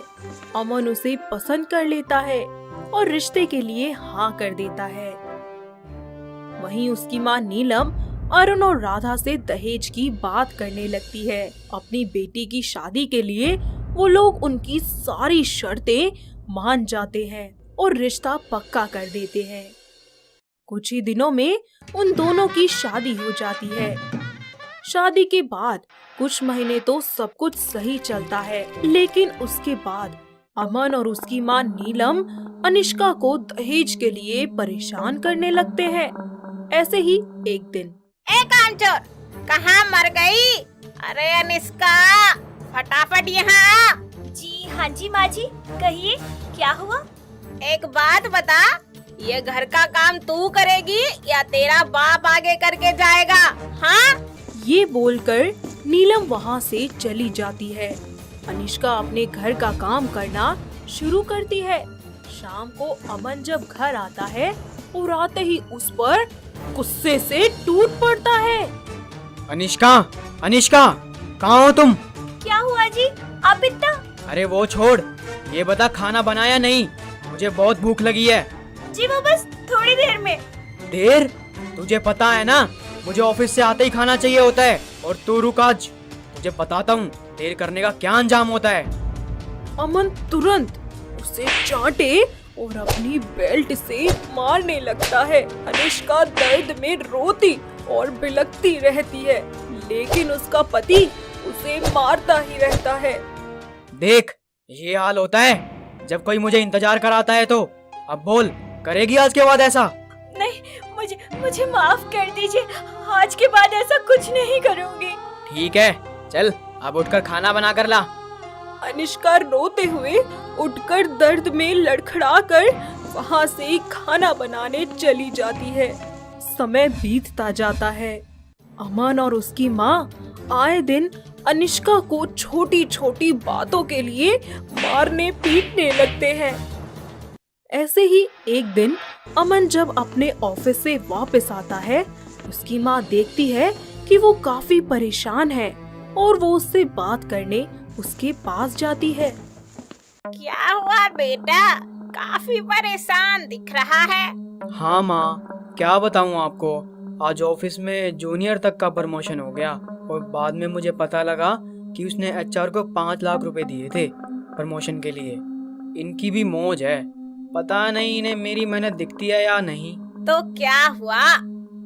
अमन उसे पसंद कर लेता है और रिश्ते के लिए हाँ कर देता है। वहीं उसकी माँ नीलम अरुण और राधा से दहेज की बात करने लगती है। अपनी बेटी की शादी के लिए वो लोग उनकी सारी शर्तें मान जाते हैं और रिश्ता पक्का कर देते हैं। कुछ ही दिनों में उन दोनों की शादी हो जाती है। शादी के बाद कुछ महीने तो सब कुछ सही चलता है, लेकिन उसके बाद अमन और उसकी माँ नीलम अनिष्का को दहेज के लिए परेशान करने लगते हैं। ऐसे ही एक दिन, ए कामचोर, कहाँ मर गई? अरे अनिष्का, फटाफट यहाँ आ। जी हाँ जी माँ जी, कहिए क्या हुआ? एक बात बता, ये घर का काम तू करेगी या तेरा बाप आगे करके जाएगा? हाँ? ये बोलकर नीलम वहाँ से चली जाती है। अनिष्का अपने घर का काम करना शुरू करती है। शाम को अमन जब घर आता है और आते ही उस पर गुस्से से टूट पड़ता है। अनिष्का, अनिष्का, कहाँ हो तुम? क्या हुआ जी? आप इतना अरे वो छोड़, ये बता खाना बनाया नहीं? मुझे बहुत भूख लगी है। जी वो बस थोड़ी देर में। देर? तुझे पता है ना, मुझे ऑफिस से आते ही खाना चाहिए होता है। और तू रुक, आज तुझे बताता हूँ देर करने का क्या अंजाम होता है। अमन तुरंत उसे चाटे और अपनी बेल्ट से मारने लगता है। अनिष्का दर्द में रोती और बिलखती रहती है, लेकिन उसका पति उसे मारता ही रहता है। देख, ये हाल होता है जब कोई मुझे इंतजार कराता है। तो अब बोल, करेगी आज के बाद ऐसा? नहीं, मुझे माफ कर दीजिए, आज के बाद ऐसा कुछ नहीं करूँगी। ठीक है, चल अब उठकर खाना बना कर ला। अनिष्का रोते हुए उठकर दर्द में लड़खड़ाकर वहाँ से खाना बनाने चली जाती है। समय बीतता जाता है। अमन और उसकी माँ आए दिन अनिष्का को छोटी छोटी बातों के लिए मारने पीटने लगते हैं। ऐसे ही एक दिन अमन जब अपने ऑफिस से वापस आता है, उसकी माँ देखती है कि वो काफी परेशान है और वो उससे बात करने उसके पास जाती है। क्या हुआ बेटा, काफी परेशान दिख रहा है। हाँ माँ, क्या बताऊँ आपको, आज ऑफिस में जूनियर तक का प्रमोशन हो गया और बाद में मुझे पता लगा कि उसने एचआर को 5 लाख रुपए दिए थे प्रमोशन के लिए। इनकी भी मौज है, पता नहीं इन्हें मेरी मेहनत दिखती है या नहीं। तो क्या हुआ,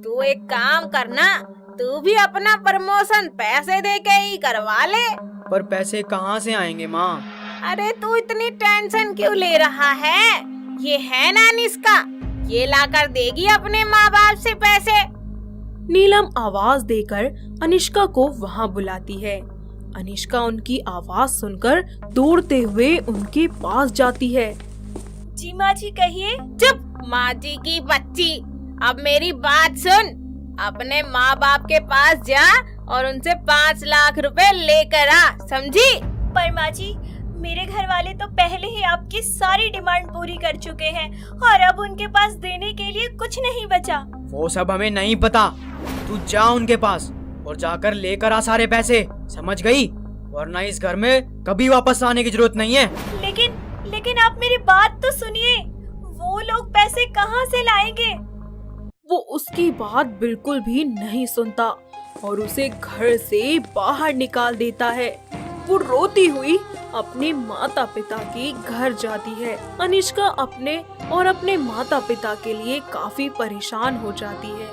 तू एक काम करना, तू भी अपना प्रमोशन पैसे दे के ही करवा ले। पर पैसे कहाँ से आएंगे माँ? अरे तू इतनी टेंशन क्यों ले रहा है, ये है ना अनिष्का, ये लाकर देगी अपने माँ बाप से पैसे। नीलम आवाज देकर अनिष्का को वहाँ बुलाती है। अनिष्का उनकी आवाज सुनकर दौड़ते हुए उनके पास जाती है। जी माँ जी कहिए। चुप, माँ जी की बच्ची, अब मेरी बात सुन, अपने माँ बाप के पास जा और उनसे 5 लाख रुपए लेकर आ, समझी? पर माँ जी, मेरे घर वाले तो पहले ही आपकी सारी डिमांड पूरी कर चुके हैं और अब उनके पास देने के लिए कुछ नहीं बचा। वो सब हमें नहीं पता, तू जा उनके पास और जाकर लेकर आ सारे पैसे, समझ गई? वरना इस घर में कभी वापस आने की जरूरत नहीं है। लेकिन आप मेरी बात तो सुनिए, वो लोग पैसे कहाँ से लाएंगे? वो उसकी बात बिल्कुल भी नहीं सुनता और उसे घर से बाहर निकाल देता है। वो रोती हुई अपने माता पिता के घर जाती है। अनिष्का अपने माता पिता के लिए काफी परेशान हो जाती है।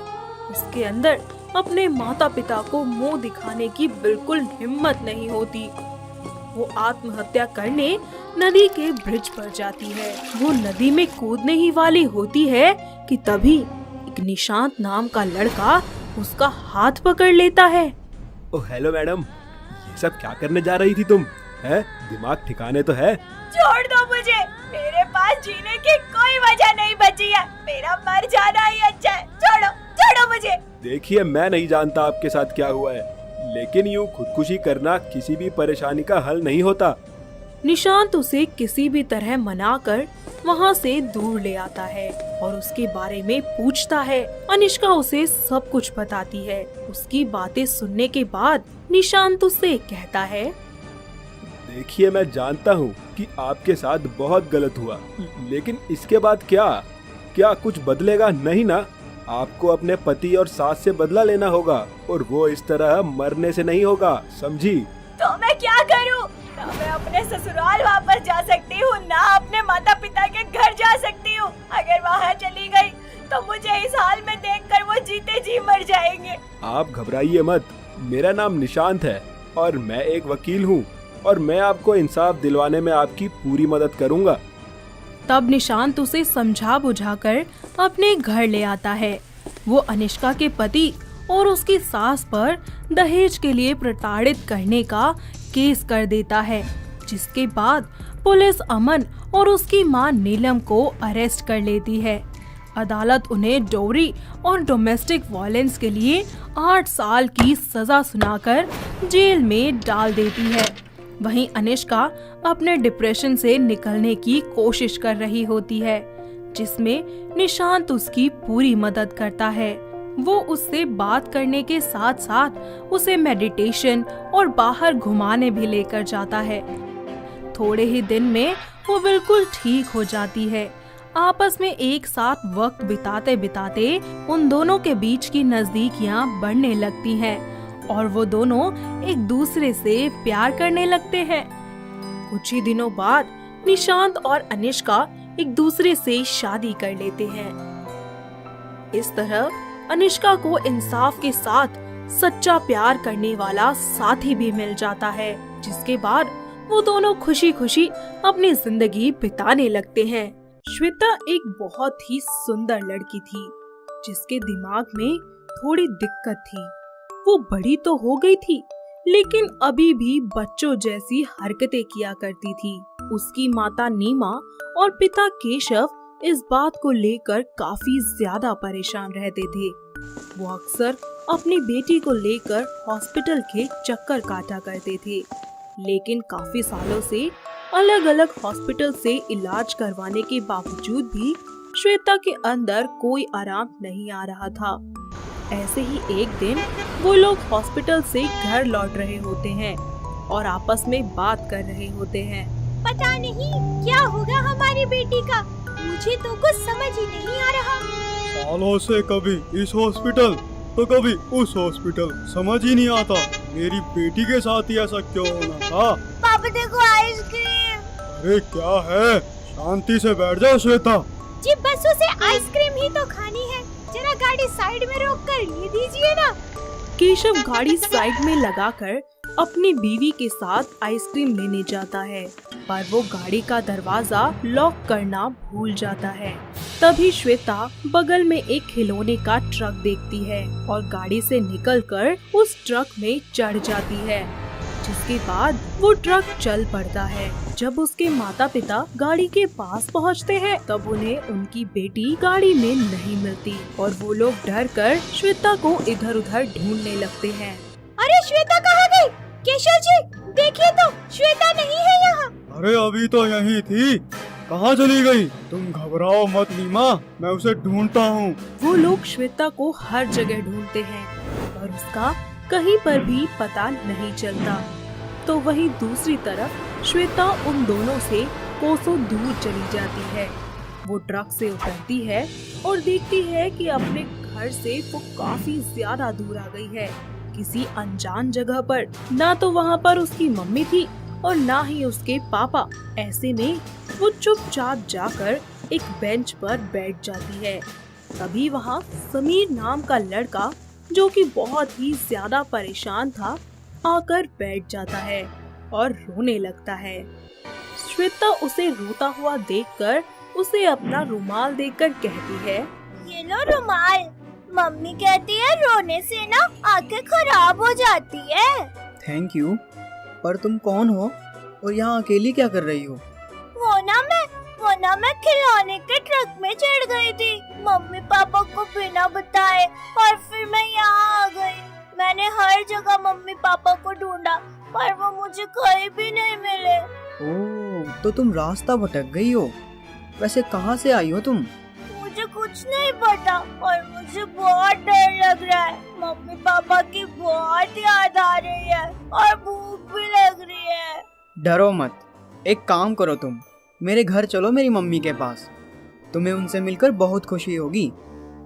उसके अंदर अपने माता पिता को मुंह दिखाने की बिल्कुल हिम्मत नहीं होती। वो आत्महत्या करने नदी के ब्रिज पर जाती है। वो नदी में कूदने ही वाली होती है कि तभी एक निशांत नाम का लड़का उसका हाथ पकड़ लेता है। ओ हेलो मैडम, ये सब क्या करने जा रही थी तुम? है दिमाग ठिकाने तो है? छोड़ दो मुझे, मेरे पास जीने की कोई वजह नहीं बची है, मेरा मर जाना ही अच्छा है, छोड़ो मुझे। देखिए, मैं नहीं जानता आपके साथ क्या हुआ है, लेकिन यूँ खुदकुशी करना किसी भी परेशानी का हल नहीं होता। निशांत उसे किसी भी तरह मनाकर वहाँ से दूर ले आता है और उसके बारे में पूछता है। अनिष्का उसे सब कुछ बताती है। उसकी बातें सुनने के बाद निशांत उससे कहता है, देखिए, मैं जानता हूँ कि आपके साथ बहुत गलत हुआ, लेकिन इसके बाद क्या कुछ बदलेगा नहीं ना? आपको अपने पति और सास से बदला लेना होगा और वो इस तरह मरने से नहीं होगा, समझी? तो मैं क्या करूं? ना मैं अपने ससुराल वापस जा सकती हूँ, ना अपने माता पिता के घर जा सकती हूँ। अगर वहाँ चली गई तो मुझे इस हाल में देखकर वो जीते जी मर जाएंगे। आप घबराइए मत, मेरा नाम निशांत है और मैं एक वकील हूँ और मैं आपको इंसाफ दिलवाने में आपकी पूरी मदद करूँगा। तब निशांत उसे समझा बुझाकर अपने घर ले आता है। वो अनिष्का के पति और उसकी सास पर दहेज के लिए प्रताड़ित करने का केस कर देता है, जिसके बाद पुलिस अमन और उसकी मां नीलम को अरेस्ट कर लेती है। अदालत उन्हें डोरी और डोमेस्टिक वायलेंस के लिए 8 साल की सजा सुनाकर जेल में डाल देती है। वहीं अनिष्का अपने डिप्रेशन से निकलने की कोशिश कर रही होती है, जिसमें निशांत उसकी पूरी मदद करता है। वो उससे बात करने के साथ साथ उसे मेडिटेशन और बाहर घुमाने भी लेकर जाता है। थोड़े ही दिन में वो बिल्कुल ठीक हो जाती है। आपस में एक साथ वक्त बिताते बिताते उन दोनों के बीच की नजदीकियां बढ़ने लगती हैं और वो दोनों एक दूसरे से प्यार करने लगते हैं। कुछ ही दिनों बाद निशांत और अनिष्का एक दूसरे से शादी कर लेते हैं। इस तरह अनिष्का को इंसाफ के साथ सच्चा प्यार करने वाला साथी भी मिल जाता है, जिसके बाद वो दोनों खुशी खुशी अपनी जिंदगी बिताने लगते हैं। श्वेता एक बहुत ही सुंदर लड़की थी, जिसके दिमाग में थोड़ी दिक्कत थी। वो बड़ी तो हो गई थी, लेकिन अभी भी बच्चों जैसी हरकतें किया करती थी। उसकी माता नीमा और पिता केशव इस बात को लेकर काफी ज्यादा परेशान रहते थे। वो अक्सर अपनी बेटी को लेकर हॉस्पिटल के चक्कर काटा करते थे, लेकिन काफी सालों से अलग अलग हॉस्पिटल से इलाज करवाने के बावजूद भी श्वेता के अंदर कोई आराम नहीं आ रहा था। ऐसे ही एक दिन वो लोग हॉस्पिटल से घर लौट रहे होते हैं और आपस में बात कर रहे होते हैं। पता नहीं क्या होगा हमारी बेटी का, मुझे तो कुछ समझ ही नहीं आ रहा। सालों से कभी इस हॉस्पिटल तो कभी उस हॉस्पिटल, समझ ही नहीं आता मेरी बेटी के साथ ही ऐसा क्यों होना था। पापा देखो आइसक्रीम। अरे क्या है, शांति से बैठ जाओ श्वेता। जी बस उसे आइसक्रीम ही तो खानी है, जरा गाड़ी साइड में रोक कर ले दीजिए ना। केशव गाड़ी साइड में लगाकर अपनी बीवी के साथ आइसक्रीम लेने जाता है, पर वो गाड़ी का दरवाजा लॉक करना भूल जाता है। तभी श्वेता बगल में एक खिलौने का ट्रक देखती है और गाड़ी से निकलकर उस ट्रक में चढ़ जाती है, जिसके बाद वो ट्रक चल पड़ता है। जब उसके माता पिता गाड़ी के पास पहुंचते हैं, तब उन्हें उनकी बेटी गाड़ी में नहीं मिलती और वो लोग डर कर श्वेता को इधर उधर ढूंढने लगते हैं। अरे श्वेता कहाँ गई? केशव जी देखिए तो, श्वेता नहीं है यहाँ। अरे अभी तो यही थी, कहाँ चली गई? तुम घबराओ मत नीमा, मैं उसे ढूंढता हूँ। वो लोग श्वेता को हर जगह ढूंढते हैं और उसका कहीं पर भी पता नहीं चलता। तो वहीं दूसरी तरफ श्वेता उन दोनों से कोसों दूर चली जाती है। वो ट्रक से उतरती है और देखती है कि अपने घर से वो काफी ज्यादा दूर आ गई है, किसी अनजान जगह पर। ना तो वहाँ पर उसकी मम्मी थी और ना ही उसके पापा। ऐसे में वो चुपचाप जाकर एक बेंच पर बैठ जाती है। तभी वहाँ समीर नाम का लड़का, जो कि बहुत ही ज्यादा परेशान था, आकर बैठ जाता है और रोने लगता है। श्वेता उसे रोता हुआ देखकर उसे अपना रुमाल देकर कहती है, ये लो रुमाल, मम्मी कहती है रोने से ना आंखें खराब हो जाती है। थैंक यू, पर तुम कौन हो और यहाँ अकेली क्या कर रही हो? वो ना मैं खिलौने के ट्रक में चढ़ गई थी, मम्मी पापा को बिना बताए, और फिर मैं यहाँ आ गई। मैंने हर जगह मम्मी पापा को ढूंढा, पर वो मुझे कहीं भी नहीं मिले। ओह, तो तुम रास्ता भटक गई हो। वैसे कहाँ से आई हो तुम? मुझे कुछ नहीं पता और मुझे बहुत डर लग रहा है। मम्मी पापा की बहुत याद आ रही है और भूख भी लग रही है। डरो मत, एक काम करो, तुम मेरे घर चलो, मेरी मम्मी के पास। तुम्हें उनसे मिलकर बहुत खुशी होगी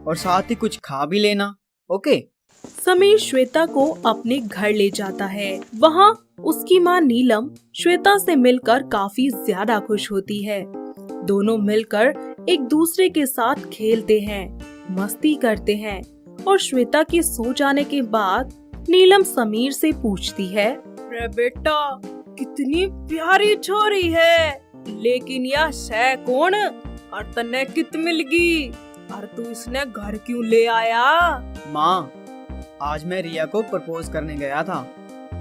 और साथ ही कुछ खा भी लेना, ओके? समीर श्वेता को अपने घर ले जाता है। वहाँ उसकी माँ नीलम श्वेता से मिलकर काफी ज्यादा खुश होती है। दोनों मिलकर एक दूसरे के साथ खेलते हैं, मस्ती करते हैं और श्वेता के सो जाने के बाद नीलम समीर से पूछती है, अरे बेटा कितनी प्यारी छोरी है, लेकिन यह शय कौन और तन्ने कित मिल गई और तू इसने घर क्यों ले आया? माँ, आज मैं रिया को प्रपोज करने गया था,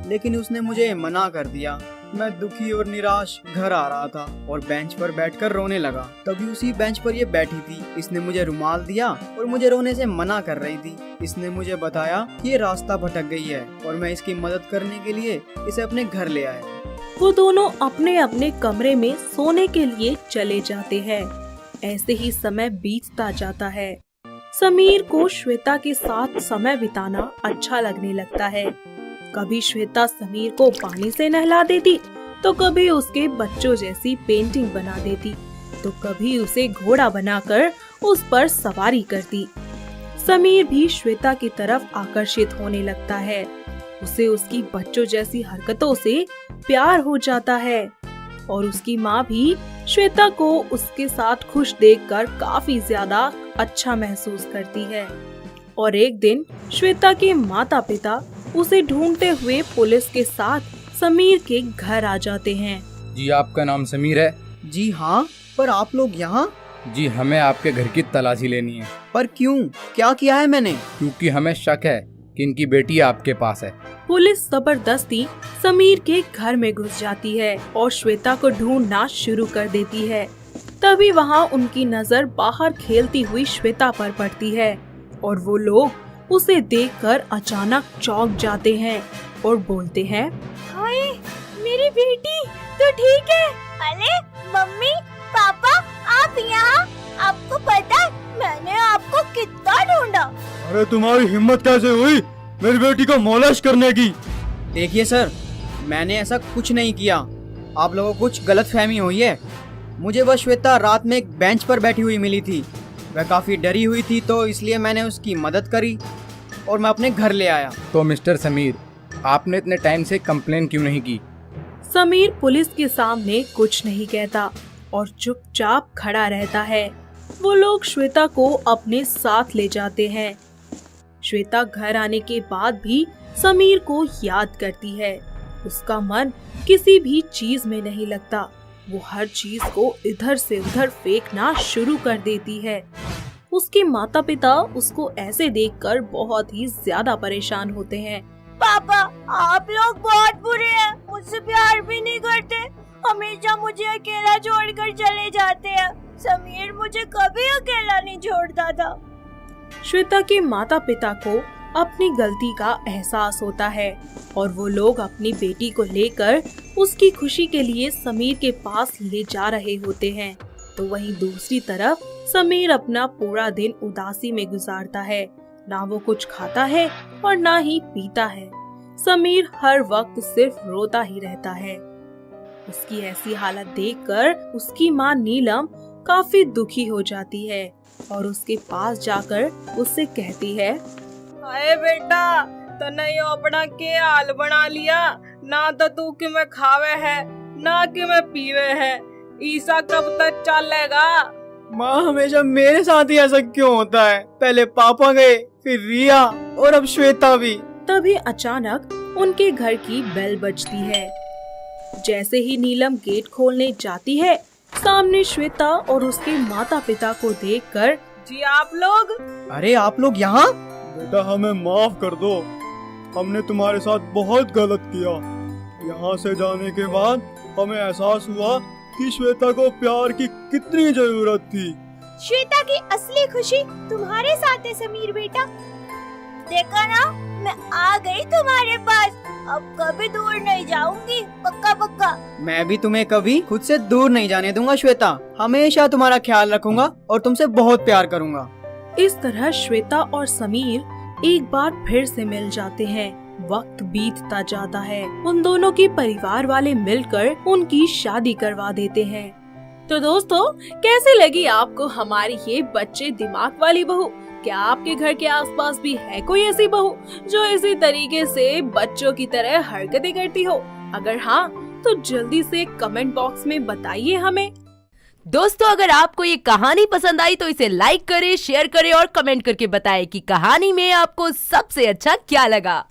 लेकिन उसने मुझे मना कर दिया। मैं दुखी और निराश घर आ रहा था और बेंच पर बैठकर रोने लगा। तभी उसी बेंच पर ये बैठी थी। इसने मुझे रुमाल दिया और मुझे रोने से मना कर रही थी। इसने मुझे बताया कि ये रास्ता भटक गई है और मैं इसकी मदद करने के लिए इसे अपने घर ले आया। वो दोनों अपने अपने कमरे में सोने के लिए चले जाते हैं। ऐसे ही समय बीतता जाता है। समीर को श्वेता के साथ समय बिताना अच्छा लगने लगता है। कभी श्वेता समीर को पानी से नहला देती, तो कभी उसके बच्चों जैसी पेंटिंग बना देती, तो कभी उसे घोड़ा बनाकर उस पर सवारी करती। समीर भी श्वेता की तरफ आकर्षित होने लगता है। उसे उसकी बच्चों जैसी हरकतों से प्यार हो जाता है और उसकी माँ भी श्वेता को उसके साथ खुश देखकर काफी ज्यादा अच्छा महसूस करती है। और एक दिन श्वेता के माता पिता उसे ढूंढते हुए पुलिस के साथ समीर के घर आ जाते हैं। जी आपका नाम समीर है? जी हाँ, पर आप लोग यहाँ? जी हमें आपके घर की तलाशी लेनी है। पर क्यों, क्या किया है मैंने? क्योंकि हमें शक है कि इनकी बेटी आपके पास है। पुलिस जबरदस्ती समीर के घर में घुस जाती है और श्वेता को ढूंढना शुरू कर देती है। तभी वहाँ उनकी नजर बाहर खेलती हुई श्वेता पर पड़ती है और वो लोग उसे देखकर अचानक चौंक जाते हैं और बोलते हैं, हाय मेरी बेटी तो ठीक है। अरे मम्मी पापा आप यहाँ? आपको पता है मैंने आपको कितना ढूंढा। अरे तुम्हारी हिम्मत कैसे हुई मेरी बेटी को मोलेस्ट करने की? देखिए सर, मैंने ऐसा कुछ नहीं किया। आप लोगों को कुछ गलतफहमी हुई है। मुझे वह श्वेता रात में एक बेंच पर बैठी हुई मिली थी। वह काफ़ी डरी हुई थी, तो इसलिए मैंने उसकी मदद करी और मैं अपने घर ले आया। तो मिस्टर समीर, आपने इतने टाइम से कंप्लेन क्यों नहीं की? समीर पुलिस के सामने कुछ नहीं कहता और चुपचाप खड़ा रहता है। वो लोग श्वेता को अपने साथ ले जाते हैं। श्वेता घर आने के बाद भी समीर को याद करती है। उसका मन किसी भी चीज में नहीं लगता। वो हर चीज को इधर से उधर फेंकना शुरू कर देती है। उसके माता पिता उसको ऐसे देखकर बहुत ही ज्यादा परेशान होते हैं। पापा आप लोग बहुत बुरे हैं, मुझसे प्यार भी नहीं करते, हमेशा मुझे अकेला छोड़कर चले जाते हैं। समीर मुझे कभी अकेला नहीं छोड़ता था। श्वेता के माता पिता को अपनी गलती का एहसास होता है और वो लोग अपनी बेटी को लेकर उसकी खुशी के लिए समीर के पास ले जा रहे होते हैं। तो वहीं दूसरी तरफ समीर अपना पूरा दिन उदासी में गुजारता है। ना वो कुछ खाता है और ना ही पीता है। समीर हर वक्त सिर्फ रोता ही रहता है। उसकी ऐसी हालत देखकर उसकी माँ नीलम काफी दुखी हो जाती है और उसके पास जाकर उससे कहती है, अरे बेटा तने यो अपना के हाल बना लिया, ना तो तू कि मैं खावे है ना कि मैं पीवे है। ईसा कब तक चलेगा? माँ हमेशा मेरे साथ ही ऐसा क्यों होता है? पहले पापा गए, फिर रिया और अब श्वेता भी। तभी अचानक उनके घर की बेल बजती है। जैसे ही नीलम गेट खोलने जाती है, सामने श्वेता और उसके माता पिता को देखकर, जी आप लोग? अरे आप लोग यहाँ? बेटा हमें माफ कर दो, हमने तुम्हारे साथ बहुत गलत किया। यहाँ से जाने के बाद हमें एहसास हुआ कि श्वेता को प्यार की कितनी जरूरत थी। श्वेता की असली खुशी तुम्हारे साथ है समीर बेटा। देखा ना, मैं आ गई तुम्हारे पास, अब कभी दूर नहीं जाऊंगी, पक्का पक्का। मैं भी तुम्हें कभी खुद से दूर नहीं जाने दूंगा श्वेता। हमेशा तुम्हारा ख्याल रखूंगा और तुमसे बहुत प्यार करूंगा। इस तरह श्वेता और समीर एक बार फिर से मिल जाते हैं। वक्त बीतता जाता है। उन दोनों के परिवार वाले मिलकर उनकी शादी करवा देते हैं। तो दोस्तों, कैसी लगी आपको हमारी ये बच्चे दिमाग वाली बहू? क्या आपके घर के आसपास भी है कोई ऐसी बहू जो इसी तरीके से बच्चों की तरह हरकतें करती हो? अगर हाँ, तो जल्दी से कमेंट बॉक्स में बताइए हमें। दोस्तों, अगर आपको ये कहानी पसंद आई तो इसे लाइक करें, शेयर करें और कमेंट करके बताएं कि कहानी में आपको सबसे अच्छा क्या लगा।